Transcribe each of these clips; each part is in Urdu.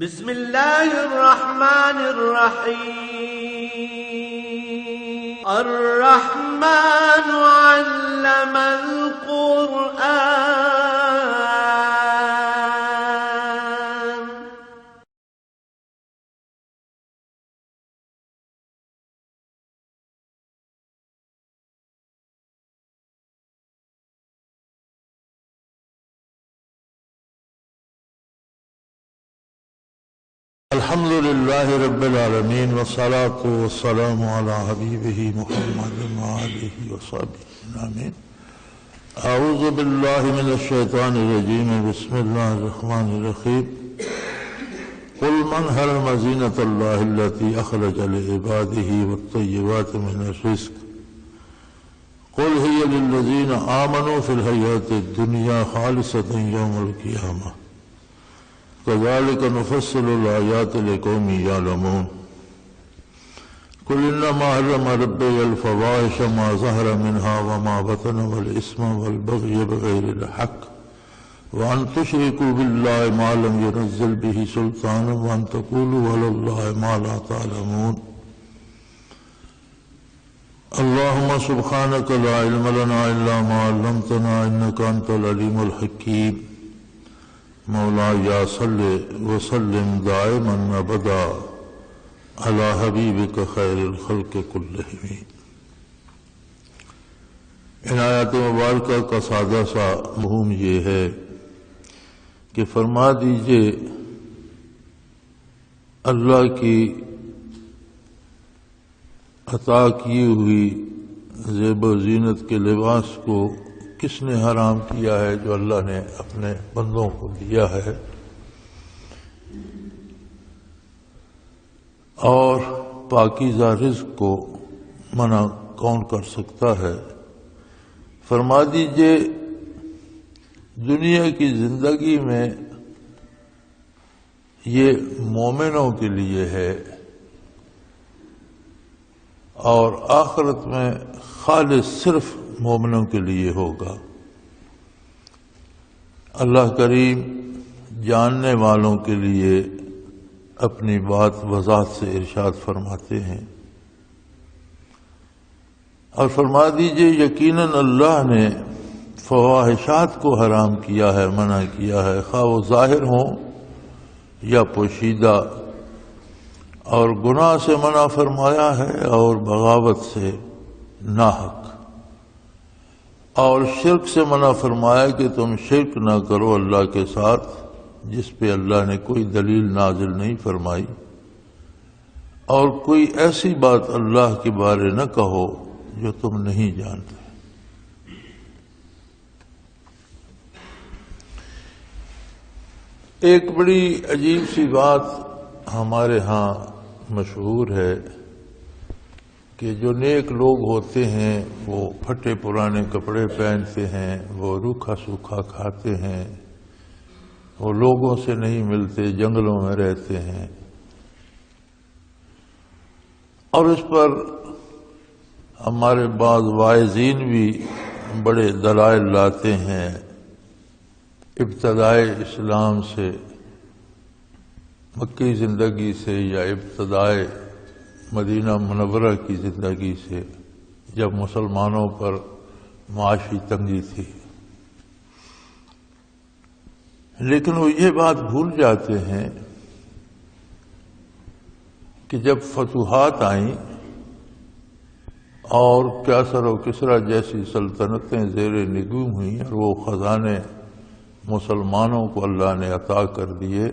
بسم اللہ الرحمن الرحیم الرحمن علم القرآن الحمد للہ رب العالمین والصلاة والسلام علی حبیبہ محمد وآلہ وصحبہ آمین۔ اعوذ باللہ من الشیطان الرجیم، بسم اللہ الرحمن الرحیم۔ قل من حرم زینۃ اللہ التی اخرج لعبادہ والطیبات من الرزق قل ہی للذین آمنوا فی الحیاۃ الدنیا خالصۃ یوم القیامہ كذلك نفصل الآيات لقوم يعلمون قل إنما حرم ربي الفواحش ما ظهر منها وما بطن والإثم والبغي بغير الحق وأن تشركوا بالله ما لم ينزل به سلطانا وأن تقولوا على الله ما لا تعلمون اللهم سبحانك لا علم لنا إلا ما علمتنا إنك أنت العليم الحكيم مولایا صلی وسلم دائما ابدا علی حبیبک خیر الخلق کلہم۔ ان آیات مبارکہ کا سادہ سا مفہوم یہ ہے کہ فرما دیجئے اللہ کی عطا کی ہوئی زیب و زینت کے لباس کو کس نے حرام کیا ہے؟ جو اللہ نے اپنے بندوں کو دیا ہے۔ اور پاکیزہ رزق کو منع کون کر سکتا ہے؟ فرما دیجئے دنیا کی زندگی میں یہ مومنوں کے لیے ہے اور آخرت میں خالص صرف مومنوں کے لیے ہوگا۔ اللہ کریم جاننے والوں کے لیے اپنی بات وضاحت سے ارشاد فرماتے ہیں اور فرما دیجئے یقیناً اللہ نے فواحشات کو حرام کیا ہے، منع کیا ہے، خواہ وہ ظاہر ہوں یا پوشیدہ، اور گناہ سے منع فرمایا ہے اور بغاوت سے ناحق، اور شرک سے منع فرمایا کہ تم شرک نہ کرو اللہ کے ساتھ جس پہ اللہ نے کوئی دلیل نازل نہیں فرمائی، اور کوئی ایسی بات اللہ کے بارے نہ کہو جو تم نہیں جانتے۔ ایک بڑی عجیب سی بات ہمارے ہاں مشہور ہے کہ جو نیک لوگ ہوتے ہیں وہ پھٹے پرانے کپڑے پہنتے ہیں، وہ روکھا سوکھا کھاتے ہیں، وہ لوگوں سے نہیں ملتے، جنگلوں میں رہتے ہیں، اور اس پر ہمارے بعض واعظین بھی بڑے دلائل لاتے ہیں ابتدائے اسلام سے، مکی زندگی سے یا ابتدائے مدینہ منورہ کی زندگی سے، جب مسلمانوں پر معاشی تنگی تھی، لیکن وہ یہ بات بھول جاتے ہیں کہ جب فتوحات آئیں اور کیسر و کسریٰ جیسی سلطنتیں زیر نگوں ہوئیں اور وہ خزانے مسلمانوں کو اللہ نے عطا کر دیے،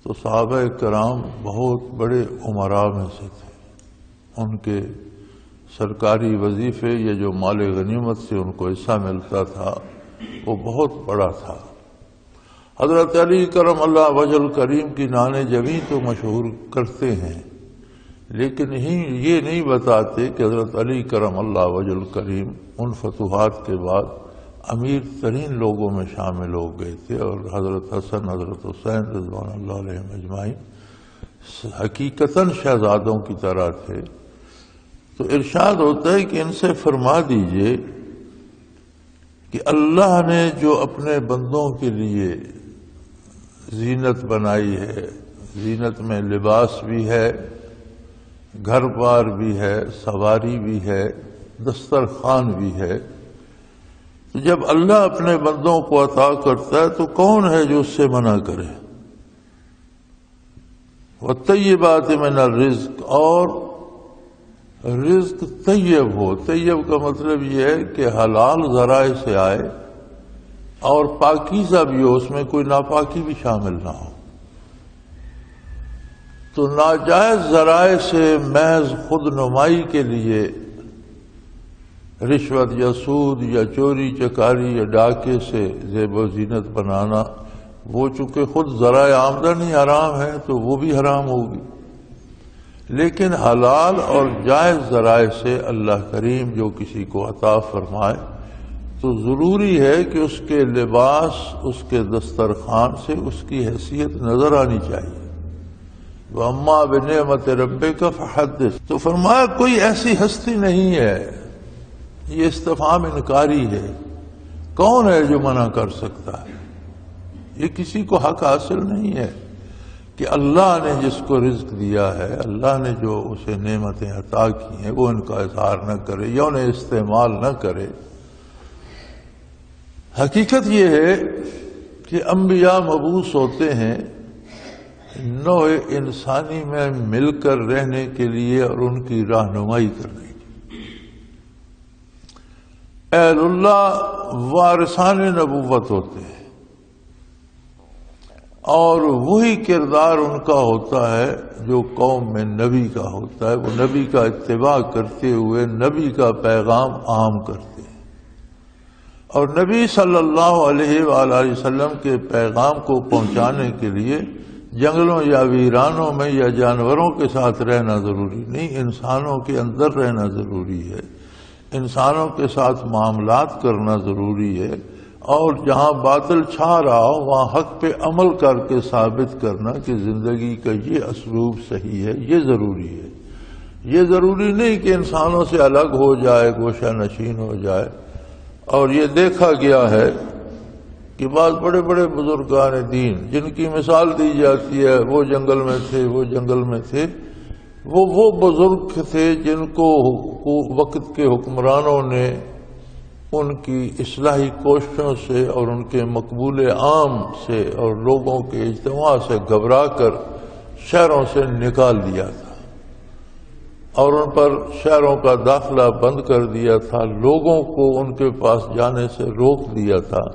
تو صحابہ کرام بہت بڑے امراء میں سے تھے، ان کے سرکاری وظیفے یا جو مال غنیمت سے ان کو حصہ ملتا تھا وہ بہت بڑا تھا۔ حضرت علی کرم اللہ وجہ الکریم کی نان جویں تو مشہور کرتے ہیں، لیکن یہ نہیں بتاتے کہ حضرت علی کرم اللہ وجہ الکریم ان فتوحات کے بعد امیر ترین لوگوں میں شامل ہو گئے تھے، اور حضرت حسن، حضرت حسین رضوان اللہ علیہم اجمعین حقیقتاً شہزادوں کی طرح تھے۔ تو ارشاد ہوتا ہے کہ ان سے فرما دیجئے کہ اللہ نے جو اپنے بندوں کے لیے زینت بنائی ہے، زینت میں لباس بھی ہے، گھر بار بھی ہے، سواری بھی ہے، دسترخوان بھی ہے۔ تو جب اللہ اپنے بندوں کو عطا کرتا ہے تو کون ہے جو اس سے منع کرے؟ وَالطَّيِّبَاتِ مِنَ الرِّزْقِ، اور رزق طیب ہو۔ طیب کا مطلب یہ ہے کہ حلال ذرائع سے آئے اور پاکیزہ بھی ہو، اس میں کوئی ناپاکی بھی شامل نہ ہو۔ تو ناجائز ذرائع سے محض خود نمائی کے لیے رشوت یا سود یا چوری چکاری یا ڈاکے سے زیب و زینت بنانا، وہ چونکہ خود ذرائع آمدنی حرام ہے تو وہ بھی حرام ہوگی۔ لیکن حلال اور جائز ذرائع سے اللہ کریم جو کسی کو عطا فرمائے تو ضروری ہے کہ اس کے لباس، اس کے دسترخوان سے اس کی حیثیت نظر آنی چاہیے۔ وَأَمَّا بِنِعْمَةِ رَبِّكَ فَحَدِّثْ، تو فرمایا کوئی ایسی ہستی نہیں ہے، یہ استفہام انکاری ہے، کون ہے جو منع کر سکتا ہے؟ یہ کسی کو حق حاصل نہیں ہے کہ اللہ نے جس کو رزق دیا ہے، اللہ نے جو اسے نعمتیں عطا کی ہیں، وہ ان کا اظہار نہ کرے یا انہیں استعمال نہ کرے۔ حقیقت یہ ہے کہ انبیاء مبعوث ہوتے ہیں نوع انسانی میں مل کر رہنے کے لیے اور ان کی رہنمائی کرنے کی۔ اہل اللہ وارثان نبوت ہوتے ہیں اور وہی کردار ان کا ہوتا ہے جو قوم میں نبی کا ہوتا ہے، وہ نبی کا اتباع کرتے ہوئے نبی کا پیغام عام کرتے ہیں، اور نبی صلی اللہ علیہ وآلہ وسلم کے پیغام کو پہنچانے کے لیے جنگلوں یا ویرانوں میں یا جانوروں کے ساتھ رہنا ضروری نہیں، انسانوں کے اندر رہنا ضروری ہے، انسانوں کے ساتھ معاملات کرنا ضروری ہے، اور جہاں باطل چھا رہا ہو وہاں حق پہ عمل کر کے ثابت کرنا کہ زندگی کا یہ اسلوب صحیح ہے، یہ ضروری ہے۔ یہ ضروری نہیں کہ انسانوں سے الگ ہو جائے، گوشہ نشین ہو جائے۔ اور یہ دیکھا گیا ہے کہ بعض بڑے بڑے بزرگان دین جن کی مثال دی جاتی ہے، وہ جنگل میں تھے، وہ جنگل میں تھے، وہ بزرگ تھے جن کو وقت کے حکمرانوں نے ان کی اصلاحی کوششوں سے اور ان کے مقبول عام سے اور لوگوں کے اجتماع سے گھبرا کر شہروں سے نکال دیا تھا اور ان پر شہروں کا داخلہ بند کر دیا تھا، لوگوں کو ان کے پاس جانے سے روک دیا تھا۔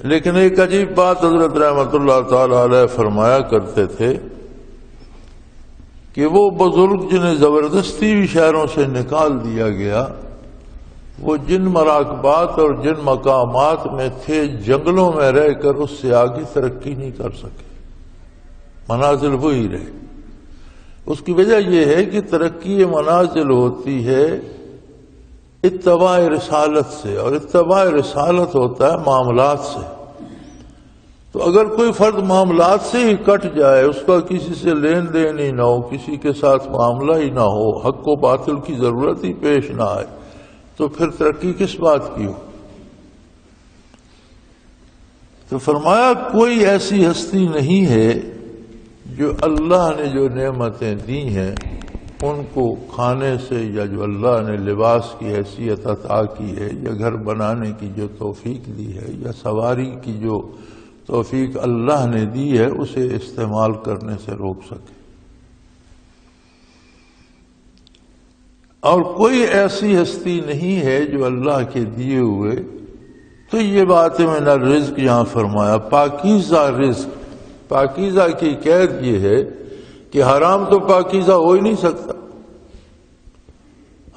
لیکن ایک عجیب بات حضرت رحمت اللہ تعالی علیہ فرمایا کرتے تھے کہ وہ بزرگ جنہیں زبردستی بھی شہروں سے نکال دیا گیا، وہ جن مراقبات اور جن مقامات میں تھے جنگلوں میں رہ کر اس سے آگے ترقی نہیں کر سکے، منازل وہی رہے۔ اس کی وجہ یہ ہے کہ ترقی منازل ہوتی ہے اتباع رسالت سے، اور اتباع رسالت ہوتا ہے معاملات سے۔ تو اگر کوئی فرد معاملات سے ہی کٹ جائے، اس کا کسی سے لین دین ہی نہ ہو، کسی کے ساتھ معاملہ ہی نہ ہو، حق و باطل کی ضرورت ہی پیش نہ آئے، تو پھر ترقی کس بات کی ہو؟ تو فرمایا کوئی ایسی ہستی نہیں ہے جو اللہ نے جو نعمتیں دی ہیں ان کو کھانے سے، یا جو اللہ نے لباس کی حیثیت عطا کی ہے، یا گھر بنانے کی جو توفیق دی ہے، یا سواری کی جو توفیق اللہ نے دی ہے، اسے استعمال کرنے سے روک سکے۔ اور کوئی ایسی ہستی نہیں ہے جو اللہ کے دیے ہوئے، تو یہ بات من الرزق یہاں فرمایا، پاکیزہ رزق۔ پاکیزہ کی قید یہ ہے کہ حرام تو پاکیزہ ہو ہی نہیں سکتا،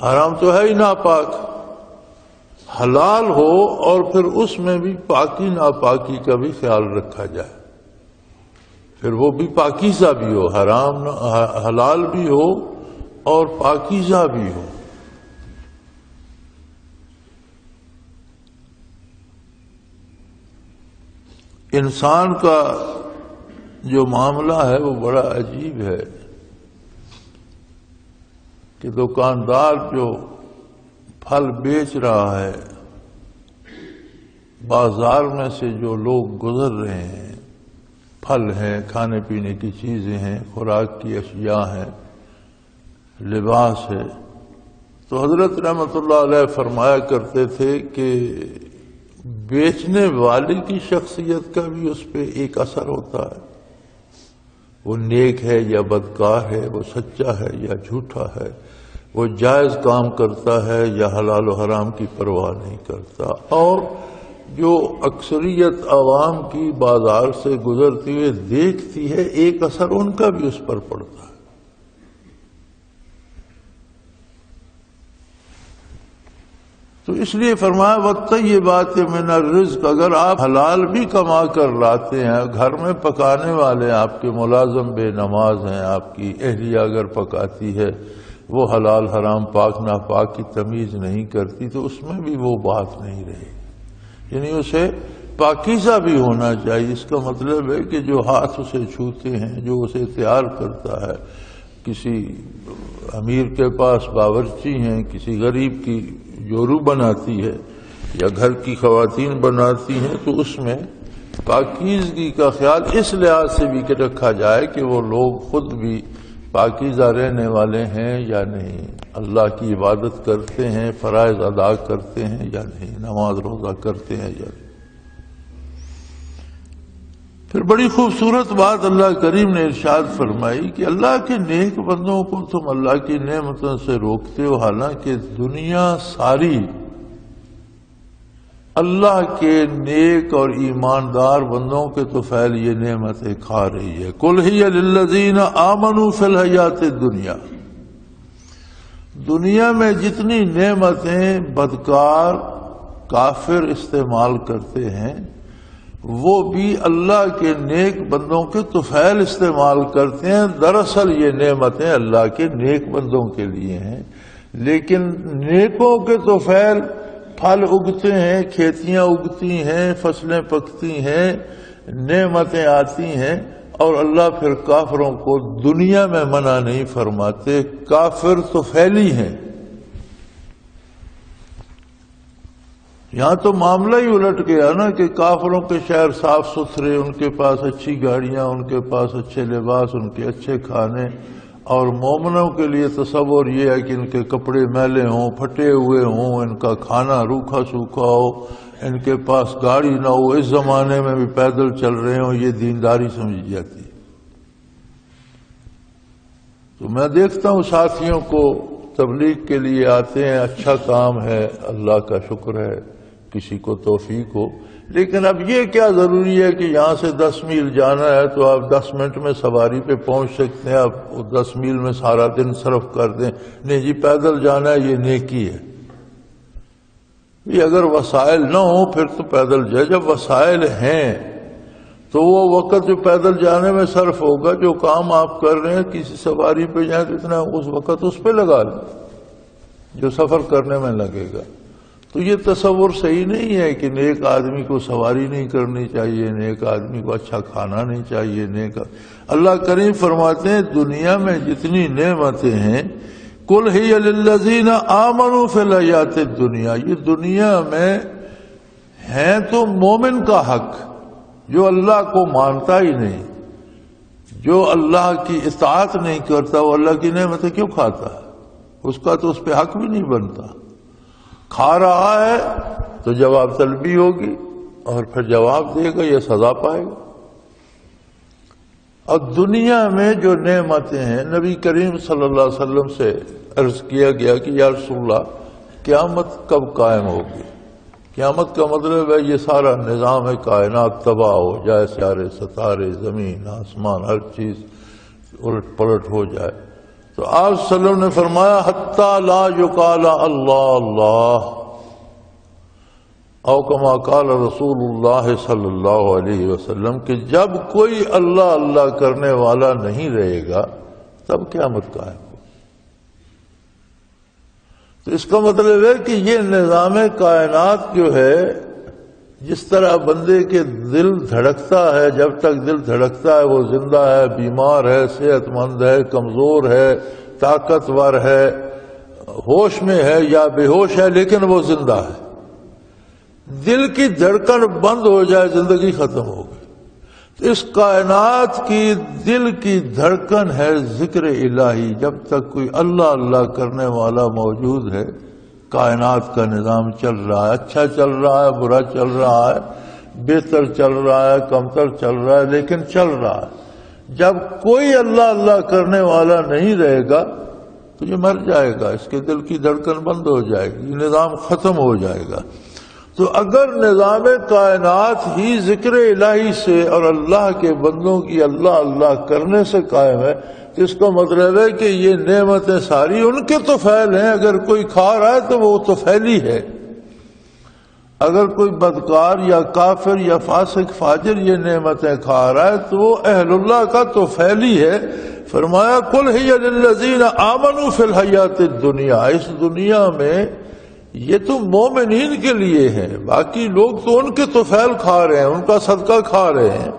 حرام تو ہے ہی ناپاک۔ حلال ہو اور پھر اس میں بھی پاکی ناپاکی کا بھی خیال رکھا جائے، پھر وہ بھی پاکیزہ بھی ہو، حرام حلال بھی ہو اور پاکیزہ بھی ہو۔ انسان کا جو معاملہ ہے وہ بڑا عجیب ہے کہ دکاندار جو پھل بیچ رہا ہے، بازار میں سے جو لوگ گزر رہے ہیں، پھل ہیں، کھانے پینے کی چیزیں ہیں، خوراک کی اشیاء ہیں، لباس ہے، تو حضرت رحمۃ اللہ علیہ فرمایا کرتے تھے کہ بیچنے والے کی شخصیت کا بھی اس پہ ایک اثر ہوتا ہے، وہ نیک ہے یا بدکار ہے، وہ سچا ہے یا جھوٹا ہے، وہ جائز کام کرتا ہے یا حلال و حرام کی پرواہ نہیں کرتا۔ اور جو اکثریت عوام کی بازار سے گزرتے ہوئے دیکھتی ہے، ایک اثر ان کا بھی اس پر پڑتا ہے۔ تو اس لیے فرمایا وَالطَّيِّبَاتِ مِنَ الرِّزْقِ، اگر آپ حلال بھی کما کر لاتے ہیں، گھر میں پکانے والے آپ کے ملازم بے نماز ہیں، آپ کی اہلیہ اگر پکاتی ہے، وہ حلال حرام پاک ناپاک کی تمیز نہیں کرتی، تو اس میں بھی وہ بات نہیں رہے، یعنی اسے پاکیزہ بھی ہونا چاہیے۔ اس کا مطلب ہے کہ جو ہاتھ اسے چھوتے ہیں، جو اسے تیار کرتا ہے، کسی امیر کے پاس باورچی ہیں، کسی غریب کی جورو بناتی ہے یا گھر کی خواتین بناتی ہیں، تو اس میں پاکیزگی کا خیال اس لحاظ سے بھی کہ رکھا جائے کہ وہ لوگ خود بھی پاکیزہ رہنے والے ہیں یا نہیں، اللہ کی عبادت کرتے ہیں، فرائض ادا کرتے ہیں یا نہیں، نماز روزہ کرتے ہیں یا نہیں۔ پھر بڑی خوبصورت بات اللہ کریم نے ارشاد فرمائی کہ اللہ کے نیک بندوں کو تم اللہ کی نعمتوں سے روکتے ہو، حالانکہ دنیا ساری اللہ کے نیک اور ایماندار بندوں کے تو فعل یہ نعمتیں کھا رہی ہے۔ قُلْ هِيَ لِلَّذِينَ آمَنُوا فِي الْحَيَاةِ الدُّنْيَا، دنیا میں جتنی نعمتیں بدکار کافر استعمال کرتے ہیں، وہ بھی اللہ کے نیک بندوں کے طفیل استعمال کرتے ہیں۔ دراصل یہ نعمتیں اللہ کے نیک بندوں کے لیے ہیں، لیکن نیکوں کے طفیل پھل اگتے ہیں، کھیتیاں اگتی ہیں، فصلیں پکتی ہیں، نعمتیں آتی ہیں، اور اللہ پھر کافروں کو دنیا میں منع نہیں فرماتے۔ کافر طفیلی ہیں۔ یہاں تو معاملہ ہی الٹ گیا نا کہ کافروں کے شہر صاف ستھرے، ان کے پاس اچھی گاڑیاں، ان کے پاس اچھے لباس، ان کے اچھے کھانے، اور مومنوں کے لیے تصور یہ ہے کہ ان کے کپڑے میلے ہوں، پھٹے ہوئے ہوں، ان کا کھانا روکھا سوکھا ہو، ان کے پاس گاڑی نہ ہو، اس زمانے میں بھی پیدل چل رہے ہوں، یہ دینداری سمجھی جاتی ہے۔ تو میں دیکھتا ہوں ساتھیوں کو تبلیغ کے لیے آتے ہیں، اچھا کام ہے، اللہ کا شکر ہے، کسی کو توفیق ہو، لیکن اب یہ کیا ضروری ہے کہ یہاں سے 10 میل جانا ہے تو آپ 10 منٹ میں سواری پہ پہنچ سکتے ہیں، آپ 10 میل میں سارا دن صرف کر دیں؟ نہیں جی، پیدل جانا ہے، یہ نیکی ہے۔ یہ اگر وسائل نہ ہوں پھر تو پیدل جائے، جب وسائل ہیں تو وہ وقت جو پیدل جانے میں صرف ہوگا، جو کام آپ کر رہے ہیں کسی سواری پہ جائیں تو اتنا اس وقت اس پہ لگا لیں جو سفر کرنے میں لگے گا۔ تو یہ تصور صحیح نہیں ہے کہ نیک آدمی کو سواری نہیں کرنی چاہیے، نیک آدمی کو اچھا کھانا نہیں چاہیے۔ اللہ کریم فرماتے ہیں دنیا میں جتنی نعمتیں ہیں، قُلْ هِيَ لِلَّذِينَ آمَنُوا فِي الْحَيَاةِ الدُّنْيَا، یہ دنیا میں ہیں تو مومن کا حق، جو اللہ کو مانتا ہی نہیں، جو اللہ کی اطاعت نہیں کرتا، وہ اللہ کی نعمتیں کیوں کھاتا ہے؟ اس کا تو اس پہ حق بھی نہیں بنتا۔ کھا رہا ہے تو جواب طلبی ہوگی اور پھر جواب دے گا، یہ سزا پائے گا۔ اور دنیا میں جو نعمتیں ہیں، نبی کریم صلی اللہ علیہ وسلم سے عرض کیا گیا کہ یا رسول اللہ قیامت کب قائم ہوگی؟ قیامت کا مطلب ہے یہ سارا نظام کائنات تباہ ہو جائے، سارے ستارے، زمین، آسمان، ہر چیز الٹ پلٹ ہو جائے۔ تو آپ صلی اللہ علیہ وسلم نے فرمایا حتی لا یقال اللہ اللہ، او کما قال رسول اللہ صلی اللہ علیہ وسلم، کہ جب کوئی اللہ اللہ کرنے والا نہیں رہے گا تب قیامت قائم ہو۔ تو اس کا مطلب ہے کہ یہ نظام کائنات جو ہے، جس طرح بندے کے دل دھڑکتا ہے، جب تک دل دھڑکتا ہے وہ زندہ ہے، بیمار ہے، صحت مند ہے، کمزور ہے، طاقتور ہے، ہوش میں ہے یا بے ہوش ہے، لیکن وہ زندہ ہے۔ دل کی دھڑکن بند ہو جائے زندگی ختم ہو گئی. تو اس کائنات کی دل کی دھڑکن ہے ذکر الہی. جب تک کوئی اللہ اللہ کرنے والا موجود ہے کائنات کا نظام چل رہا ہے. اچھا چل رہا ہے، برا چل رہا ہے، بہتر چل رہا ہے، کمتر چل رہا ہے، لیکن چل رہا ہے. جب کوئی اللہ اللہ کرنے والا نہیں رہے گا تو یہ مر جائے گا، اس کے دل کی دھڑکن بند ہو جائے گی، یہ نظام ختم ہو جائے گا. تو اگر نظام کائنات ہی ذکر الہی سے اور اللہ کے بندوں کی اللہ اللہ کرنے سے قائم ہے تو اس کا مطلب ہے کہ یہ نعمتیں ساری ان کے تو فعل ہیں. اگر کوئی کھا رہا ہے تو وہ تو فعلی ہے. اگر کوئی بدکار یا کافر یا فاسق فاجر یہ نعمتیں کھا رہا ہے تو وہ اہل اللہ کا تو فعلی ہے. فرمایا قل ہی للذین آمنوا فی الحیات الدنیا، اس دنیا میں یہ تو مومنین کے لیے ہے، باقی لوگ تو ان کے تو فعل کھا رہے ہیں، ان کا صدقہ کھا رہے ہیں.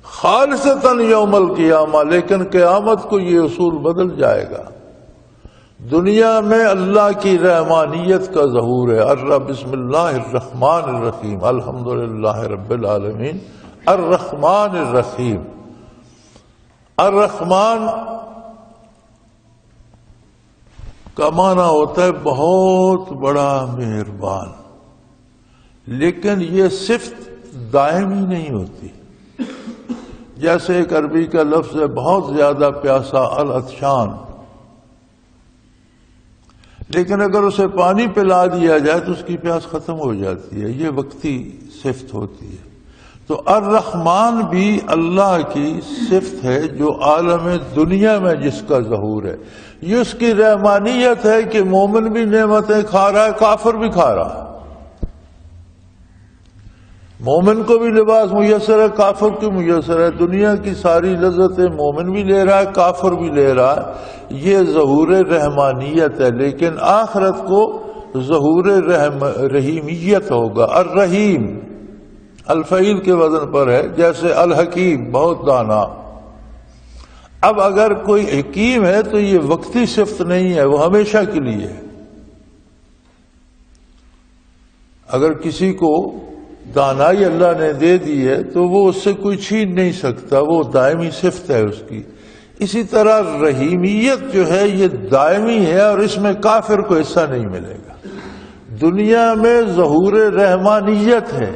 خالصتاً یوم القیامہ، لیکن قیامت کو یہ اصول بدل جائے گا. دنیا میں اللہ کی رحمانیت کا ظہور ہے. بسم اللہ الرحمن الرحیم، الحمدللہ رب العالمین الرحمن الرحیم. الرحمن کا معنی ہوتا ہے بہت بڑا مہربان، لیکن یہ صفت دائمی نہیں ہوتی. جیسے ایک عربی کا لفظ ہے بہت زیادہ پیاسا، العطشان، لیکن اگر اسے پانی پلا دیا جائے تو اس کی پیاس ختم ہو جاتی ہے. یہ وقتی صفت ہوتی ہے. تو الرحمن بھی اللہ کی صفت ہے جو عالم دنیا میں جس کا ظہور ہے. یہ اس کی رحمانیت ہے کہ مومن بھی نعمتیں کھا رہا ہے، کافر بھی کھا رہا ہے. مومن کو بھی لباس میسر ہے، کافر کو میسر ہے. دنیا کی ساری لذتیں مومن بھی لے رہا ہے، کافر بھی لے رہا ہے. یہ ظہور رحمانیت ہے. لیکن آخرت کو ظہور رحیمیت ہوگا. الرحیم الفعیل کے وزن پر ہے، جیسے الحکیم بہت دانا. اب اگر کوئی حکیم ہے تو یہ وقتی صفت نہیں ہے، وہ ہمیشہ کے لیے ہے. اگر کسی کو دانائی اللہ نے دے دی ہے تو وہ اس سے کوئی چھین نہیں سکتا، وہ دائمی صفت ہے اس کی. اسی طرح رحیمیت جو ہے یہ دائمی ہے اور اس میں کافر کو حصہ نہیں ملے گا. دنیا میں ظہور رحمانیت ہے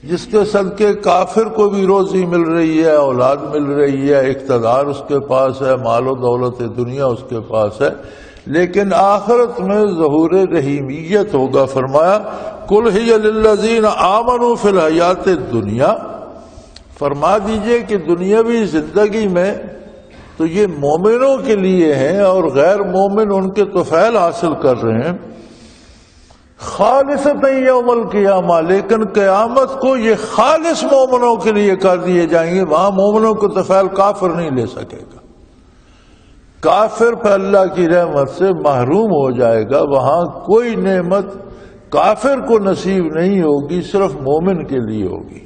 جس کے صدقے کافر کو بھی روزی مل رہی ہے، اولاد مل رہی ہے، اقتدار اس کے پاس ہے، مال و دولت دنیا اس کے پاس ہے. لیکن آخرت میں ظہور رحیمیت ہوگا. فرمایا قل ہی للذین آمنوا فی الحیات الدنیا، فرما دیجئے کہ دنیاوی زندگی میں تو یہ مومنوں کے لیے ہیں اور غیر مومن ان کے تو فعل حاصل کر رہے ہیں. خالصتا یوم القیامہ، لیکن قیامت کو یہ خالص مومنوں کے لیے کر دیے جائیں گے. وہاں مومنوں کو تو فعل کافر نہیں لے سکے گا. کافر پہ اللہ کی رحمت سے محروم ہو جائے گا. وہاں کوئی نعمت کافر کو نصیب نہیں ہوگی، صرف مومن کے لیے ہوگی.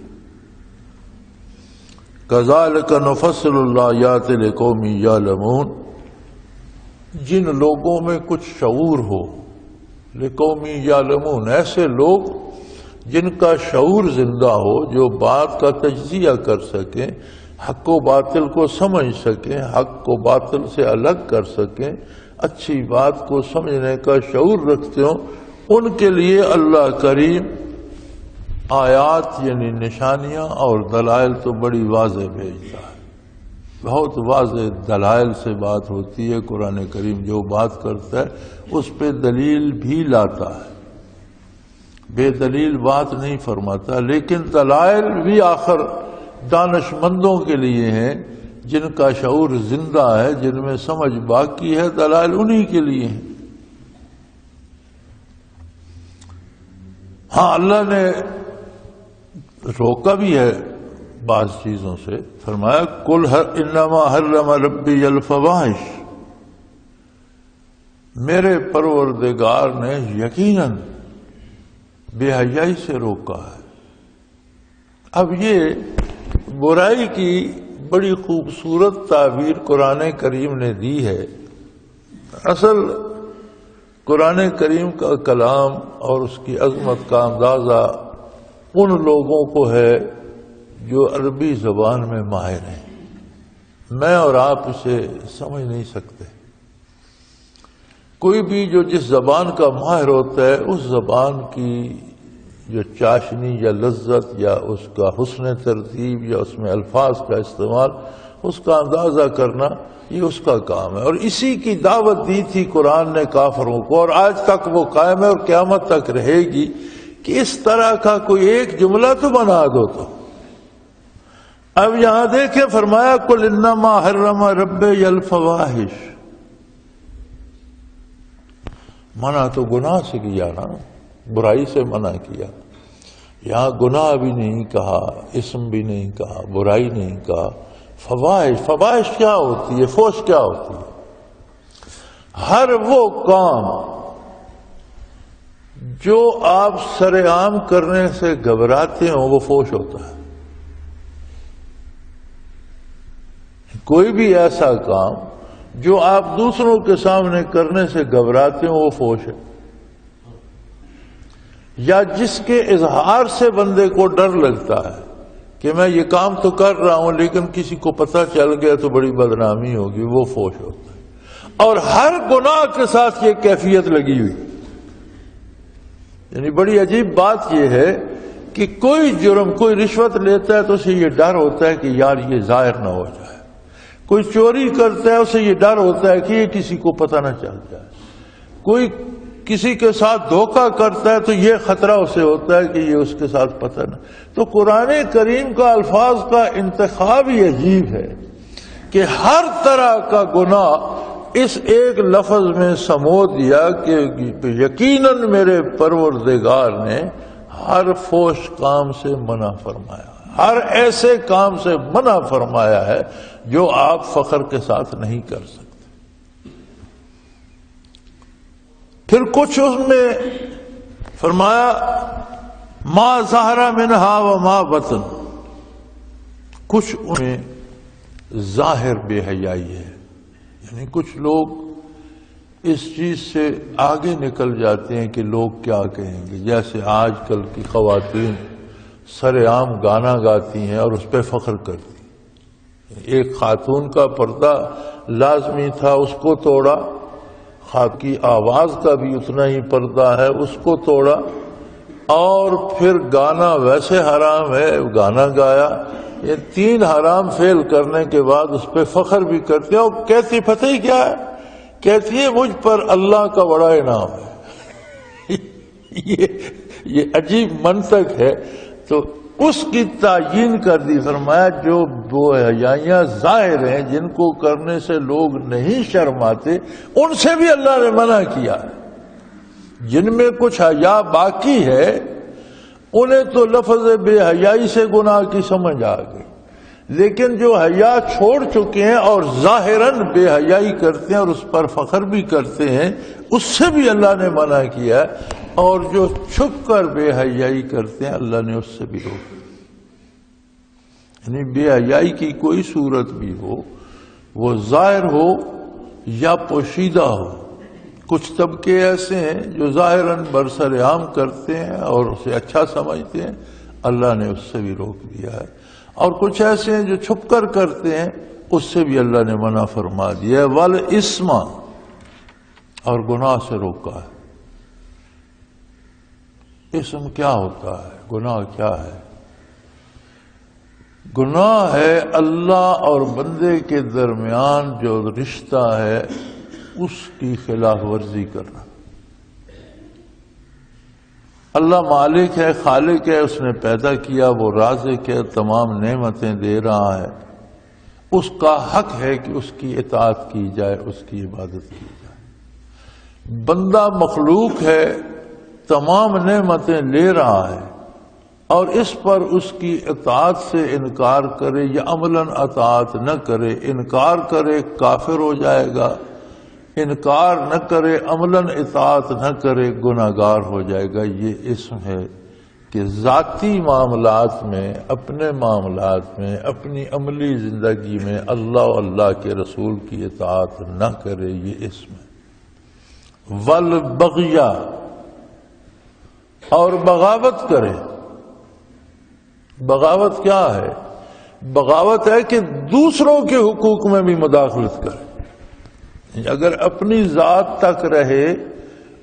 کذالک نفصل الآیات لقوم یعلمون، جن لوگوں میں کچھ شعور ہو، لقوم یعلمون ایسے لوگ جن کا شعور زندہ ہو، جو بات کا تجزیہ کر سکیں، حق و باطل کو سمجھ سکیں، حق کو باطل سے الگ کر سکیں، اچھی بات کو سمجھنے کا شعور رکھتے ہوں، ان کے لیے اللہ کریم آیات یعنی نشانیاں اور دلائل تو بڑی واضح بھیجتا ہے. بہت واضح دلائل سے بات ہوتی ہے. قرآن کریم جو بات کرتا ہے اس پہ دلیل بھی لاتا ہے، بے دلیل بات نہیں فرماتا. لیکن دلائل بھی آخر دانش مندوں کے لیے ہیں، جن کا شعور زندہ ہے، جن میں سمجھ باقی ہے. دلائل انہی کے لیے ہیں. ہاں اللہ نے روکا بھی ہے بعض چیزوں سے. فرمایا قل انما حرم ربی الفواحش، میرے پروردگار نے یقیناً بے حیائی سے روکا ہے. اب یہ برائی کی بڑی خوبصورت تعبیر قرآن کریم نے دی ہے. اصل قرآن کریم کا کلام اور اس کی عظمت کا اندازہ ان لوگوں کو ہے جو عربی زبان میں ماہر ہیں. میں اور آپ اسے سمجھ نہیں سکتے. کوئی بھی جو جس زبان کا ماہر ہوتا ہے اس زبان کی جو چاشنی یا لذت یا اس کا حسن ترتیب یا اس میں الفاظ کا استعمال، اس کا اندازہ کرنا، یہ اس کا کام ہے. اور اسی کی دعوت دی تھی قرآن نے کافروں کو، اور آج تک وہ قائم ہے اور قیامت تک رہے گی کہ اس طرح کا کوئی ایک جملہ تو بنا دو. تو اب یہاں دیکھیں فرمایا قل انما حرم ربی الفواحش، منع تو گناہ سے کیا نا، برائی سے منع کیا. یہاں گناہ بھی نہیں کہا، اسم بھی نہیں کہا، برائی نہیں کہا. فواحش، فواحش کیا ہوتی ہے؟ فحش کیا ہوتی ہے؟ ہر وہ کام جو آپ سر عام کرنے سے گھبراتے ہوں وہ فحش ہوتا ہے. کوئی بھی ایسا کام جو آپ دوسروں کے سامنے کرنے سے گھبراتے ہوں وہ فحش ہے. یا جس کے اظہار سے بندے کو ڈر لگتا ہے کہ میں یہ کام تو کر رہا ہوں لیکن کسی کو پتہ چل گیا تو بڑی بدنامی ہوگی، وہ فحش ہوتا ہے. اور ہر گناہ کے ساتھ یہ کیفیت لگی ہوئی. یعنی بڑی عجیب بات یہ ہے کہ کوئی جرم، کوئی رشوت لیتا ہے تو اسے یہ ڈر ہوتا ہے کہ یار یہ ظاہر نہ ہو جائے. کوئی چوری کرتا ہے اسے یہ ڈر ہوتا ہے کہ یہ کسی کو پتہ نہ چل جائے. کوئی کسی کے ساتھ دھوکہ کرتا ہے تو یہ خطرہ اسے ہوتا ہے کہ یہ اس کے ساتھ پتہ نہ. تو قرآن کریم کا الفاظ کا انتخاب ہی عجیب ہے کہ ہر طرح کا گناہ اس ایک لفظ میں سمو دیا کہ یقیناً میرے پروردگار نے ہر فحش کام سے منع فرمایا، ہر ایسے کام سے منع فرمایا ہے جو آپ فخر کے ساتھ نہیں کر سکتے. پھر کچھ اس میں فرمایا ما ظہر منہا و ما بطن، کچھ ان میں ظاہر بے حیائی ہے. یعنی کچھ لوگ اس چیز سے آگے نکل جاتے ہیں کہ لوگ کیا کہیں گے. جیسے آج کل کی خواتین سر عام گانا گاتی ہیں اور اس پہ فخر کرتی ہیں. ایک خاتون کا پردہ لازمی تھا، اس کو توڑا. خاتون کی آواز کا بھی اتنا ہی پردہ ہے، اس کو توڑا. اور پھر گانا ویسے حرام ہے، گانا گایا. یہ 3 حرام فعل کرنے کے بعد اس پہ فخر بھی کرتے ہیں. اور کہتی پتہ ہی کیا ہے؟ کہتی ہے مجھ پر اللہ کا بڑا انعام ہے. یہ عجیب منطق ہے. تو اس کی تعیین کر دی. فرمایا جو وہ حیائیاں ظاہر ہیں جن کو کرنے سے لوگ نہیں شرماتے ان سے بھی اللہ نے منع کیا. جن میں کچھ حیا باقی ہے انہیں تو لفظ بے حیائی سے گناہ کی سمجھ آ گئی، لیکن جو حیا چھوڑ چکے ہیں اور ظاہراً بے حیائی کرتے ہیں اور اس پر فخر بھی کرتے ہیں اس سے بھی اللہ نے منع کیا. اور جو چھپ کر بے حیائی کرتے ہیں اللہ نے اس سے بھی روکا. یعنی بے حیائی کی کوئی صورت بھی ہو، وہ ظاہر ہو یا پوشیدہ ہو. کچھ طبقے ایسے ہیں جو ظاہراً برسر عام کرتے ہیں اور اسے اچھا سمجھتے ہیں، اللہ نے اس سے بھی روک دیا ہے. اور کچھ ایسے ہیں جو چھپ کر کرتے ہیں، اس سے بھی اللہ نے منع فرما دیا ہے. والاسم، اور گناہ سے روکا ہے. اسم کیا ہوتا ہے؟ گناہ کیا ہے؟ گناہ ہے اللہ اور بندے کے درمیان جو رشتہ ہے اس کی خلاف ورزی کرنا. اللہ مالک ہے، خالق ہے، اس نے پیدا کیا، وہ رازق ہے، تمام نعمتیں دے رہا ہے. اس کا حق ہے کہ اس کی اطاعت کی جائے، اس کی عبادت کی جائے. بندہ مخلوق ہے، تمام نعمتیں لے رہا ہے اور اس پر اس کی اطاعت سے انکار کرے یا عملاً اطاعت نہ کرے. انکار کرے کافر ہو جائے گا، انکار نہ کرے عملاً اطاعت نہ کرے گناہگار ہو جائے گا. یہ اسم ہے کہ ذاتی معاملات میں، اپنے معاملات میں، اپنی عملی زندگی میں اللہ و اللہ کے رسول کی اطاعت نہ کرے، یہ اسم ہے. والبغی، اور بغاوت کرے۔ بغاوت کیا ہے؟ بغاوت ہے کہ دوسروں کے حقوق میں بھی مداخلت کرے۔ اگر اپنی ذات تک رہے،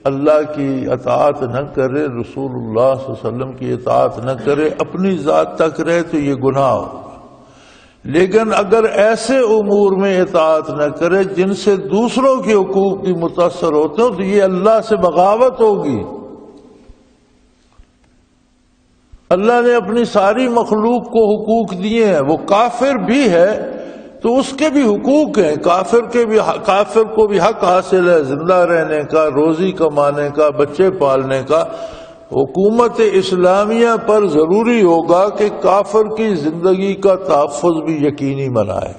اللہ کی اطاعت نہ کرے، رسول اللہ صلی اللہ علیہ وسلم کی اطاعت نہ کرے، اپنی ذات تک رہے تو یہ گناہ ہوگا۔ لیکن اگر ایسے امور میں اطاعت نہ کرے جن سے دوسروں کے حقوق کی متاثر ہوتے ہو تو یہ اللہ سے بغاوت ہوگی۔ اللہ نے اپنی ساری مخلوق کو حقوق دیے ہیں، وہ کافر بھی ہے تو اس کے بھی حقوق ہیں، کافر کو بھی حق حاصل ہے زندہ رہنے کا، روزی کمانے کا، بچے پالنے کا۔ حکومت اسلامیہ پر ضروری ہوگا کہ کافر کی زندگی کا تحفظ بھی یقینی بنائے،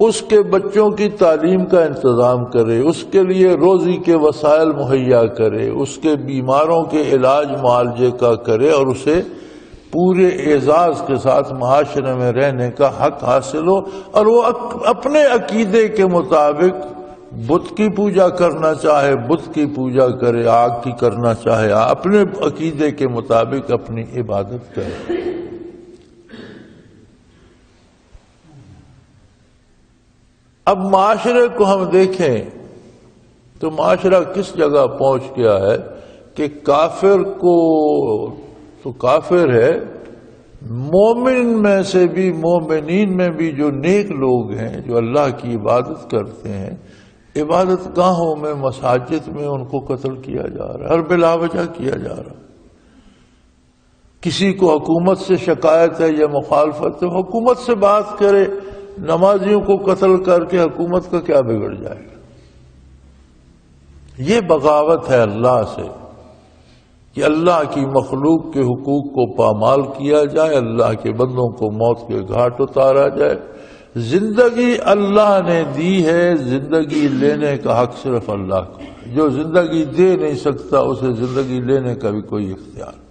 اس کے بچوں کی تعلیم کا انتظام کرے، اس کے لیے روزی کے وسائل مہیا کرے، اس کے بیماروں کے علاج معالجے کا کرے، اور اسے پورے اعزاز کے ساتھ معاشرے میں رہنے کا حق حاصل ہو، اور وہ اپنے عقیدے کے مطابق بت کی پوجا کرنا چاہے بت کی پوجا کرے، آگ کی کرنا چاہے اپنے عقیدے کے مطابق اپنی عبادت کرے۔ اب معاشرے کو ہم دیکھیں تو معاشرہ کس جگہ پہنچ گیا ہے کہ کافر کو تو کافر ہے، مومن میں سے بھی، مومنین میں بھی جو نیک لوگ ہیں جو اللہ کی عبادت کرتے ہیں، عبادت گاہوں میں، مساجد میں ان کو قتل کیا جا رہا ہے، ہر بلا وجہ کیا جا رہا ہے۔ کسی کو حکومت سے شکایت ہے یا مخالفت ہے، حکومت سے بات کرے، نمازیوں کو قتل کر کے حکومت کا کیا بگڑ جائے گا؟ یہ بغاوت ہے اللہ سے کہ اللہ کی مخلوق کے حقوق کو پامال کیا جائے، اللہ کے بندوں کو موت کے گھاٹ اتارا جائے۔ زندگی اللہ نے دی ہے، زندگی لینے کا حق صرف اللہ کو ہے۔ جو زندگی دے نہیں سکتا اسے زندگی لینے کا بھی کوئی اختیار نہیں۔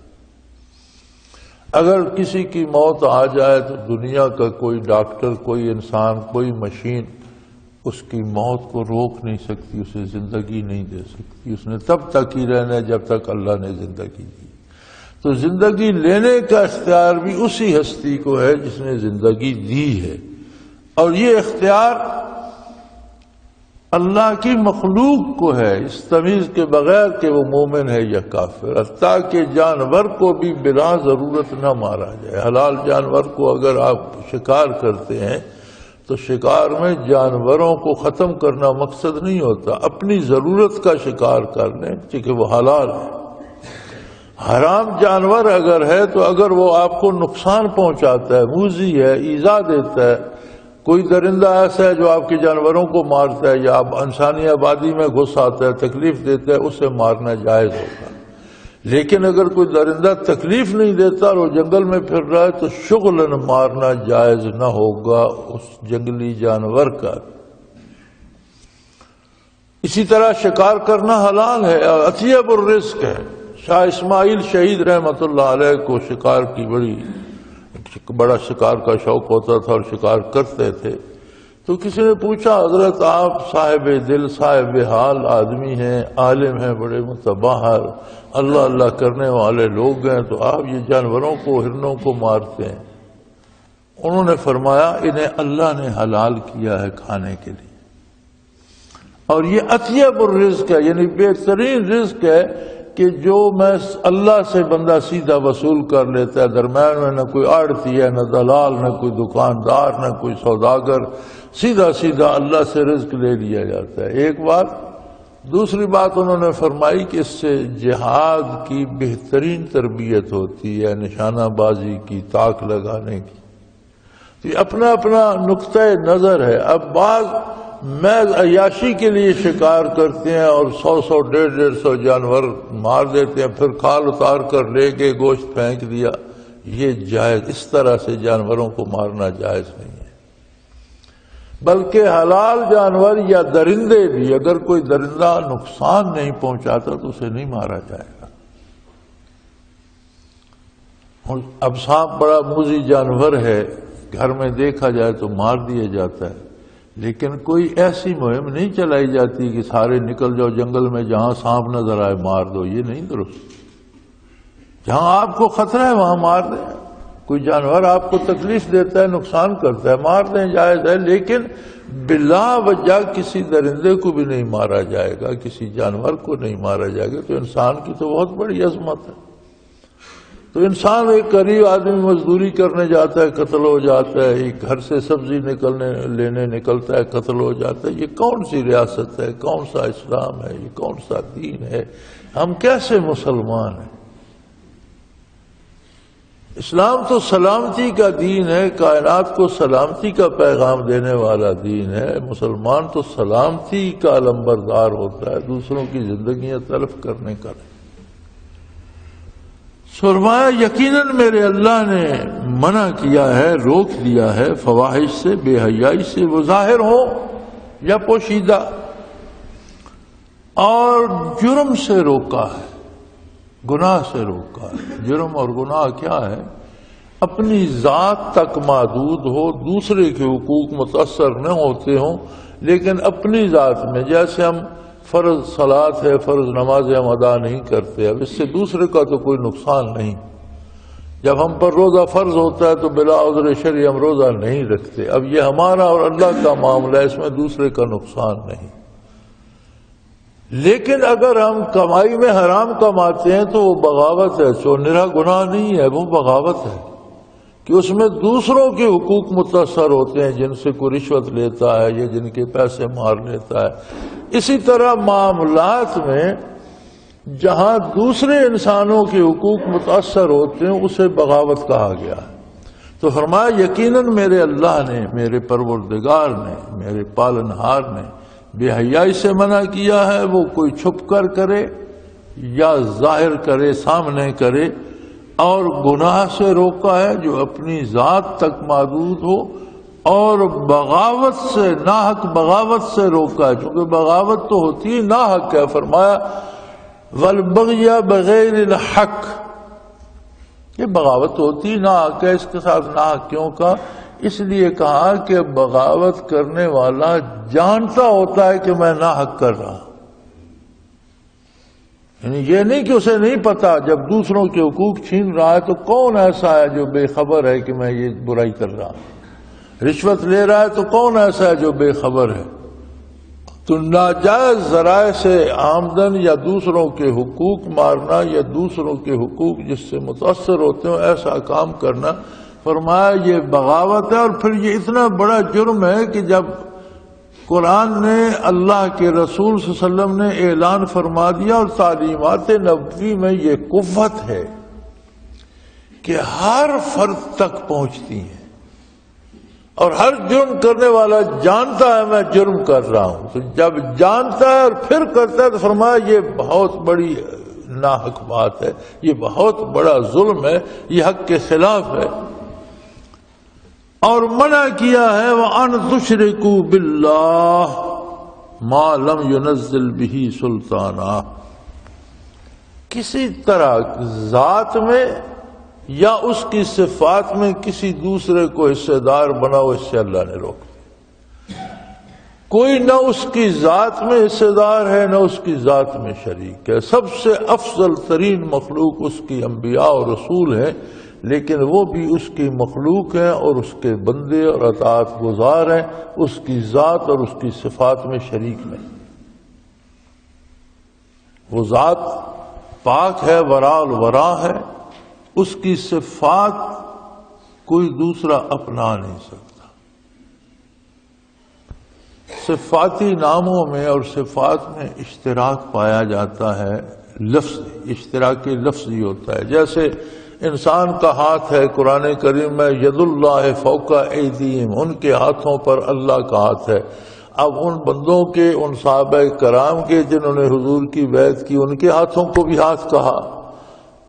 اگر کسی کی موت آ جائے تو دنیا کا کوئی ڈاکٹر، کوئی انسان، کوئی مشین اس کی موت کو روک نہیں سکتی، اسے زندگی نہیں دے سکتی۔ اس نے تب تک ہی رہنا ہے جب تک اللہ نے زندگی دی۔ تو زندگی لینے کا اختیار بھی اسی ہستی کو ہے جس نے زندگی دی ہے، اور یہ اختیار اللہ کی مخلوق کو ہے، اس تمیز کے بغیر کہ وہ مومن ہے یا کافر۔ حتیٰ کہ جانور کو بھی بلا ضرورت نہ مارا جائے۔ حلال جانور کو اگر آپ شکار کرتے ہیں تو شکار میں جانوروں کو ختم کرنا مقصد نہیں ہوتا، اپنی ضرورت کا شکار کر لیں کیونکہ وہ حلال ہے۔ حرام جانور اگر ہے تو اگر وہ آپ کو نقصان پہنچاتا ہے، موذی ہے، ایذا دیتا ہے، کوئی درندہ ایسا ہے جو آپ کے جانوروں کو مارتا ہے یا آپ انسانی آبادی میں گھس آتا ہے، تکلیف دیتا ہے، اسے مارنا جائز ہوگا۔ لیکن اگر کوئی درندہ تکلیف نہیں دیتا اور وہ جنگل میں پھر رہا ہے تو شغلاً مارنا جائز نہ ہوگا اس جنگلی جانور کا۔ اسی طرح شکار کرنا حلال ہے، اطیب الرزق ہے۔ شاہ اسماعیل شہید رحمت اللہ علیہ کو شکار کی بڑا شکار کا شوق ہوتا تھا اور شکار کرتے تھے۔ تو کسی نے پوچھا، حضرت آپ صاحب دل، صاحب حال آدمی ہیں، عالم ہیں، بڑے متبحر، اللہ اللہ کرنے والے لوگ ہیں، تو آپ یہ جانوروں کو، ہرنوں کو مارتے ہیں؟ انہوں نے فرمایا انہیں اللہ نے حلال کیا ہے کھانے کے لیے، اور یہ اطیب الرزق ہے، یعنی بہترین رزق ہے کہ جو میں اللہ سے بندہ سیدھا وصول کر لیتا ہے، درمیان میں نہ کوئی آڑتی ہے، نہ دلال، نہ کوئی دکاندار، نہ کوئی سوداگر، سیدھا سیدھا اللہ سے رزق لے لیا جاتا ہے۔ ایک بات۔ دوسری بات انہوں نے فرمائی کہ اس سے جہاد کی بہترین تربیت ہوتی ہے، نشانہ بازی کی، تاک لگانے کی۔ تو یہ اپنا اپنا نقطہ نظر ہے۔ اب بعض محض عیاشی کے لیے شکار کرتے ہیں اور 100 150 جانور مار دیتے ہیں، پھر کھال اتار کر لے کے گوشت پھینک دیا، یہ جائز، اس طرح سے جانوروں کو مارنا جائز نہیں ہے۔ بلکہ حلال جانور یا درندے بھی، اگر کوئی درندہ نقصان نہیں پہنچاتا تو اسے نہیں مارا جائے گا۔ اب سانپ بڑا موذی جانور ہے، گھر میں دیکھا جائے تو مار دیا جاتا ہے، لیکن کوئی ایسی مہم نہیں چلائی جاتی کہ سارے نکل جاؤ جنگل میں، جہاں سانپ نظر آئے مار دو، یہ نہیں درست۔ جہاں آپ کو خطرہ ہے وہاں مار دیں، کوئی جانور آپ کو تکلیف دیتا ہے، نقصان کرتا ہے، مار دیں، جائز ہے، لیکن بلا وجہ کسی درندے کو بھی نہیں مارا جائے گا، کسی جانور کو نہیں مارا جائے گا۔ تو انسان کی تو بہت بڑی عظمت ہے۔ تو انسان ایک غریب آدمی مزدوری کرنے جاتا ہے، قتل ہو جاتا ہے، ایک گھر سے سبزی لینے نکلتا ہے، قتل ہو جاتا ہے۔ یہ کون سی ریاست ہے؟ کون سا اسلام ہے؟ یہ کون سا دین ہے؟ ہم کیسے مسلمان ہیں؟ اسلام تو سلامتی کا دین ہے، کائنات کو سلامتی کا پیغام دینے والا دین ہے۔ مسلمان تو سلامتی کا علمبردار ہوتا ہے، دوسروں کی زندگیاں تلف کرنے کا نہیں۔ فرمایا یقیناً میرے اللہ نے منع کیا ہے، روک دیا ہے فواحش سے، بے حیائی سے، وہ ظاہر ہو یا پوشیدہ، اور جرم سے روکا ہے، گناہ سے روکا ہے۔ جرم اور گناہ کیا ہے؟ اپنی ذات تک محدود ہو، دوسرے کے حقوق متاثر نہ ہوتے ہوں، لیکن اپنی ذات میں، جیسے ہم فرض صلاۃ ہے، فرض نمازیں ہم ادا نہیں کرتے، اب اس سے دوسرے کا تو کوئی نقصان نہیں۔ جب ہم پر روزہ فرض ہوتا ہے تو بلا عذر شرعی ہم روزہ نہیں رکھتے، اب یہ ہمارا اور اللہ کا معاملہ ہے، اس میں دوسرے کا نقصان نہیں۔ لیکن اگر ہم کمائی میں حرام کماتے ہیں تو وہ بغاوت ہے، نرا گناہ نہیں ہے، وہ بغاوت ہے کہ اس میں دوسروں کے حقوق متاثر ہوتے ہیں، جن سے کوئی رشوت لیتا ہے یا جن کے پیسے مار لیتا ہے۔ اسی طرح معاملات میں جہاں دوسرے انسانوں کے حقوق متاثر ہوتے ہیں اسے بغاوت کہا گیا ہے۔ تو فرمایا یقیناً میرے اللہ نے، میرے پروردگار نے، میرے پالنہار نے بے حیائی سے منع کیا ہے، وہ کوئی چھپ کر کرے یا ظاہر کرے، سامنے کرے، اور گناہ سے روکا ہے جو اپنی ذات تک محدود ہو، اور بغاوت سے، ناحق بغاوت سے روکا ہے، چونکہ بغاوت تو ہوتی ہے ناحق ہے۔ فرمایا والبغی بغیر الحق، یہ بغاوت ہوتی ناحق ہے۔ اس کے ساتھ ناحق کیوں کہا؟ اس لیے کہا کہ بغاوت کرنے والا جانتا ہوتا ہے کہ میں ناحق کر رہا، یعنی یہ نہیں کہ اسے نہیں پتا۔ جب دوسروں کے حقوق چھین رہا ہے تو کون ایسا ہے جو بے خبر ہے کہ میں یہ برائی کر رہا ہوں؟ رشوت لے رہا ہے تو کون ایسا ہے جو بے خبر ہے؟ تو ناجائز ذرائع سے آمدن یا دوسروں کے حقوق مارنا یا دوسروں کے حقوق جس سے متاثر ہوتے ہوں ایسا کام کرنا، فرمایا یہ بغاوت ہے۔ اور پھر یہ اتنا بڑا جرم ہے کہ جب قرآن نے، اللہ کے رسول صلی اللہ علیہ وسلم نے اعلان فرما دیا، اور تعلیمات نبوی میں یہ قوت ہے کہ ہر فرد تک پہنچتی ہیں، اور ہر جرم کرنے والا جانتا ہے میں جرم کر رہا ہوں۔ تو جب جانتا ہے اور پھر کرتا ہے تو فرمایا یہ بہت بڑی ناحق بات ہے، یہ بہت بڑا ظلم ہے، یہ حق کے خلاف ہے۔ اور منع کیا ہے وَأَن تُشْرِكُوا بِاللَّهِ مَا لَمْ يُنَزِّلْ بِهِ سُلْطَانًا، کسی طرح ذات میں یا اس کی صفات میں کسی دوسرے کو حصے دار بناؤ، اس سے اللہ نے روک دیا۔ کوئی نہ اس کی ذات میں حصے دار ہے نہ اس کی ذات میں شریک ہے۔ سب سے افضل ترین مخلوق اس کی انبیاء اور رسول ہیں، لیکن وہ بھی اس کی مخلوق ہیں اور اس کے بندے اور اطاعت گزار ہیں، اس کی ذات اور اس کی صفات میں شریک نہیں۔ وہ ذات پاک ہے، وراء الورا ہے، اس کی صفات کوئی دوسرا اپنا نہیں سکتا۔ صفاتی ناموں میں اور صفات میں اشتراک پایا جاتا ہے، لفظ اشتراک لفظی ہوتا ہے۔ جیسے انسان کا ہاتھ ہے، قرآن کریم میں ید اللہ فوق ایدیہم، ان کے ہاتھوں پر اللہ کا ہاتھ ہے۔ اب ان بندوں کے، ان صحابہ کرام کے جنہوں نے حضور کی بیعت کی، ان کے ہاتھوں کو بھی ہاتھ کہا،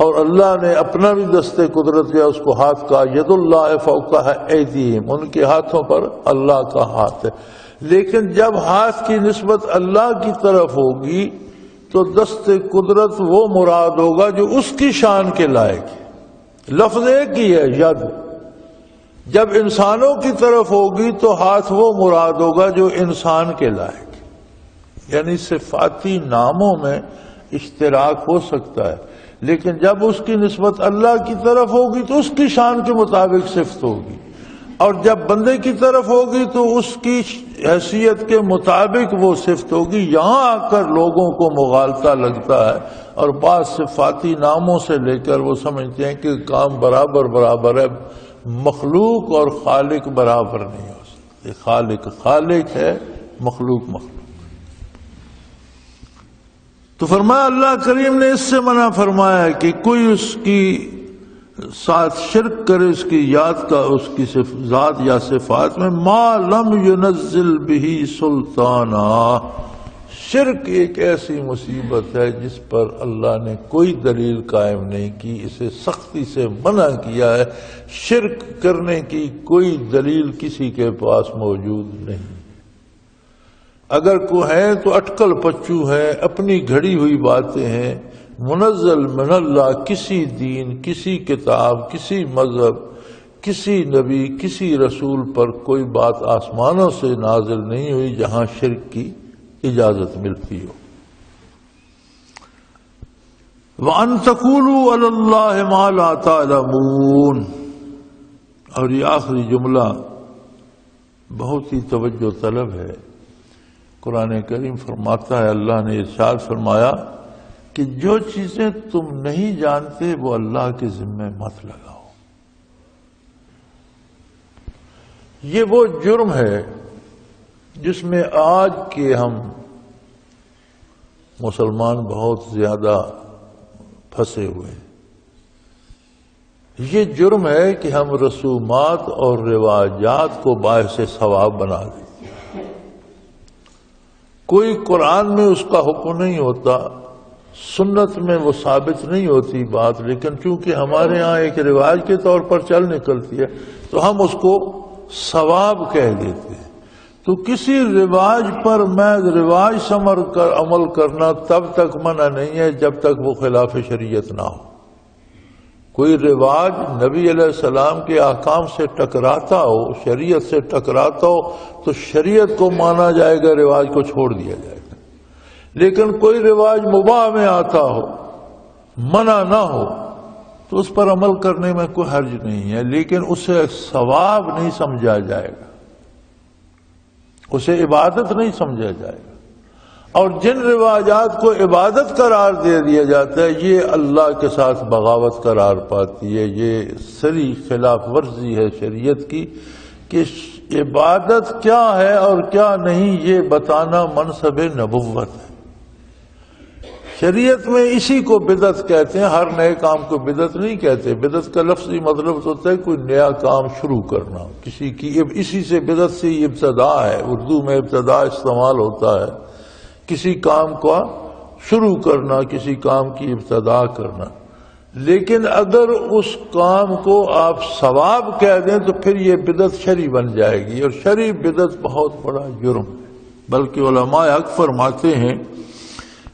اور اللہ نے اپنا بھی دست قدرت دیا، اس کو ہاتھ کہا، ید اللہ فوق ایدیہم، ان کے ہاتھوں پر اللہ کا ہاتھ ہے۔ لیکن جب ہاتھ کی نسبت اللہ کی طرف ہوگی تو دست قدرت وہ مراد ہوگا جو اس کی شان کے لائق ہے۔ لفظ ایک ہی ہے ید، جب انسانوں کی طرف ہوگی تو ہاتھ وہ مراد ہوگا جو انسان کے لائق، یعنی صفاتی ناموں میں اشتراک ہو سکتا ہے، لیکن جب اس کی نسبت اللہ کی طرف ہوگی تو اس کی شان کے مطابق صفت ہوگی، اور جب بندے کی طرف ہوگی تو اس کی حیثیت کے مطابق وہ صفت ہوگی۔ یہاں آ کر لوگوں کو مغالطہ لگتا ہے، اور بعض صفاتی ناموں سے لے کر وہ سمجھتے ہیں کہ کام برابر برابر ہے، مخلوق اور خالق برابر نہیں ہو سکتے، خالق خالق ہے، مخلوق مخلوق۔ تو فرمایا اللہ کریم نے اس سے منع فرمایا کہ کوئی اس کی ساتھ شرک کرے اس کی یاد کا، اس کی ذات یا صفات میں، ما لم ينزل به سلطانا۔ شرک ایک ایسی مصیبت ہے جس پر اللہ نے کوئی دلیل قائم نہیں کی، اسے سختی سے منع کیا ہے۔ شرک کرنے کی کوئی دلیل کسی کے پاس موجود نہیں، اگر کوئی ہے تو اٹکل پچو ہے، اپنی گھڑی ہوئی باتیں ہیں۔ منزل من اللہ، کسی دین، کسی کتاب، کسی مذہب، کسی نبی، کسی رسول پر کوئی بات آسمانوں سے نازل نہیں ہوئی جہاں شرک کی اجازت ملتی ہو۔ وَأَن تَقُولُوا عَلَى اللَّهِ مَا لَا تَعْلَمُونَ۔ اور یہ آخری جملہ بہت ہی توجہ طلب ہے۔ قرآن کریم فرماتا ہے، اللہ نے ارشاد فرمایا کہ جو چیزیں تم نہیں جانتے وہ اللہ کے ذمہ مت لگاؤ۔ یہ وہ جرم ہے جس میں آج کے ہم مسلمان بہت زیادہ پھنسے ہوئے ہیں۔ یہ جرم ہے کہ ہم رسومات اور رواجات کو باعث ثواب بنا دیتے۔ کوئی قرآن میں اس کا حکم نہیں ہوتا، سنت میں وہ ثابت نہیں ہوتی بات، لیکن چونکہ ہمارے ہاں ایک رواج کے طور پر چل نکلتی ہے تو ہم اس کو ثواب کہہ دیتے ہیں۔ تو کسی رواج پر میں رواج سمجھ کر عمل کرنا تب تک منع نہیں ہے جب تک وہ خلاف شریعت نہ ہو۔ کوئی رواج نبی علیہ السلام کے احکام سے ٹکراتا ہو، شریعت سے ٹکراتا ہو، تو شریعت کو مانا جائے گا، رواج کو چھوڑ دیا جائے گا۔ لیکن کوئی رواج مباح میں آتا ہو، منع نہ ہو، تو اس پر عمل کرنے میں کوئی حرج نہیں ہے، لیکن اسے ثواب نہیں سمجھا جائے گا، اسے عبادت نہیں سمجھا جائے گا۔ اور جن رواجات کو عبادت قرار دے دیا جاتا ہے یہ اللہ کے ساتھ بغاوت قرار پاتی ہے، یہ سری خلاف ورزی ہے شریعت کی، کہ عبادت کیا ہے اور کیا نہیں یہ بتانا منصب نبوت ہے۔ شریعت میں اسی کو بدعت کہتے ہیں، ہر نئے کام کو بدعت نہیں کہتے۔ بدعت کا لفظی مطلب ہوتا ہے کوئی نیا کام شروع کرنا، کسی کی اسی سے بدعت سے ابتدا ہے، اردو میں ابتدا استعمال ہوتا ہے، کسی کام کا شروع کرنا، کسی کام کی ابتدا کرنا۔ لیکن اگر اس کام کو آپ ثواب کہہ دیں تو پھر یہ بدعت شرعی بن جائے گی، اور شرعی بدعت بہت بڑا جرم ہے۔ بلکہ علماء حق فرماتے ہیں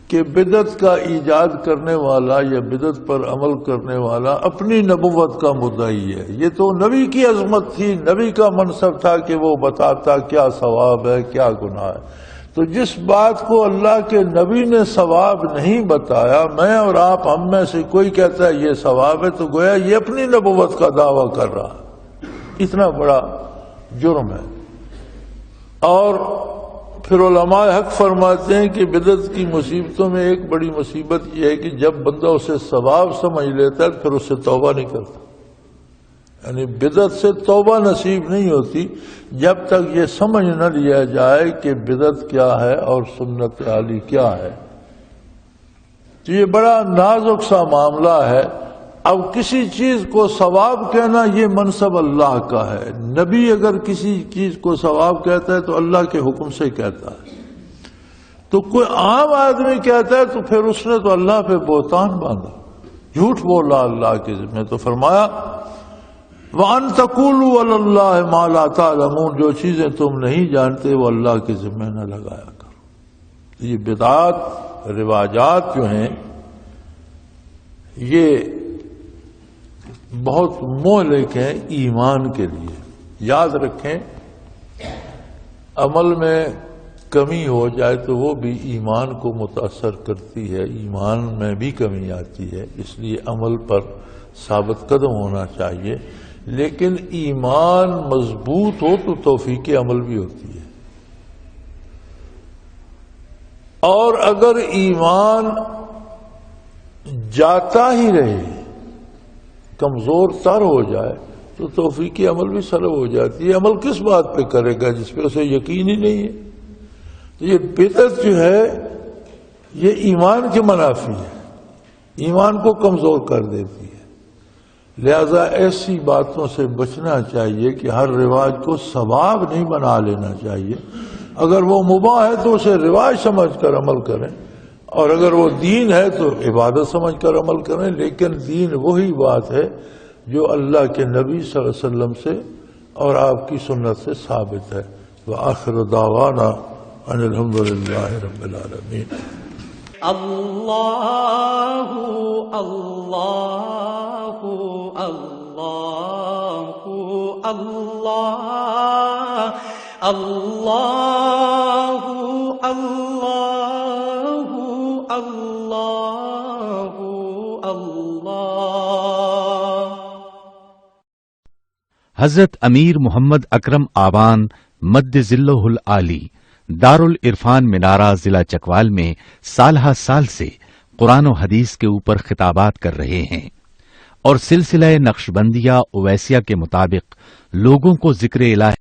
کہ بدعت کا ایجاد کرنے والا یا بدعت پر عمل کرنے والا اپنی نبوت کا مدعی ہے۔ یہ تو نبی کی عظمت تھی، نبی کا منصب تھا کہ وہ بتاتا کیا ثواب ہے کیا گناہ ہے۔ تو جس بات کو اللہ کے نبی نے ثواب نہیں بتایا، میں اور آپ ہم میں سے کوئی کہتا ہے یہ ثواب ہے، تو گویا یہ اپنی نبوت کا دعویٰ کر رہا ہے۔ اتنا بڑا جرم ہے۔ اور پھر علماء حق فرماتے ہیں کہ بدعت کی مصیبتوں میں ایک بڑی مصیبت یہ ہے کہ جب بندہ اسے ثواب سمجھ لیتا ہے پھر اس سے توبہ نہیں کرتا، یعنی بدعت سے توبہ نصیب نہیں ہوتی جب تک یہ سمجھ نہ لیا جائے کہ بدعت کیا ہے اور سنت عالی کیا ہے۔ تو یہ بڑا نازک سا معاملہ ہے۔ اب کسی چیز کو ثواب کہنا یہ منصب اللہ کا ہے۔ نبی اگر کسی چیز کو ثواب کہتا ہے تو اللہ کے حکم سے کہتا ہے، تو کوئی عام آدمی کہتا ہے تو پھر اس نے تو اللہ پہ بہتان باندھا، جھوٹ بولا اللہ کے ذمہ۔ تو فرمایا وَأَن تَقُولُوا عَلَى اللَّهِ مَا لَا تَعْلَمُونَ، جو چیزیں تم نہیں جانتے وہ اللہ کے ذمہ نہ لگایا کرو۔ یہ بدعات رواجات جو ہیں یہ بہت مہلک ہیں ایمان کے لیے۔ یاد رکھیں عمل میں کمی ہو جائے تو وہ بھی ایمان کو متاثر کرتی ہے، ایمان میں بھی کمی آتی ہے، اس لیے عمل پر ثابت قدم ہونا چاہیے۔ لیکن ایمان مضبوط ہو تو توفیق عمل بھی ہوتی ہے، اور اگر ایمان جاتا ہی رہے، کمزور تر ہو جائے تو توفیق عمل بھی سلب ہو جاتی ہے۔ عمل کس بات پہ کرے گا جس پہ اسے یقین ہی نہیں ہے؟ تو یہ بدعت جو ہے یہ ایمان کے منافی ہے، ایمان کو کمزور کر دیتی ہے۔ لہذا ایسی باتوں سے بچنا چاہیے کہ ہر رواج کو ثواب نہیں بنا لینا چاہیے۔ اگر وہ مباح ہے تو اسے رواج سمجھ کر عمل کریں، اور اگر وہ دین ہے تو عبادت سمجھ کر عمل کریں، لیکن دین وہی بات ہے جو اللہ کے نبی صلی اللہ علیہ وسلم سے اور آپ کی سنت سے ثابت ہے۔ وآخر دعوانا ان الحمد للہ رب العالمین۔ اللہ اللہ اللہ اللہ اللہ اللہ اللہ اللہ۔ حضرت امیر محمد اکرم آبان مد ذلہ العالی دارالعرفان منارہ ضلع چکوال میں سالہ سال سے قرآن و حدیث کے اوپر خطابات کر رہے ہیں، اور سلسلہ نقشبندیہ اویسیہ کے مطابق لوگوں کو ذکر الہی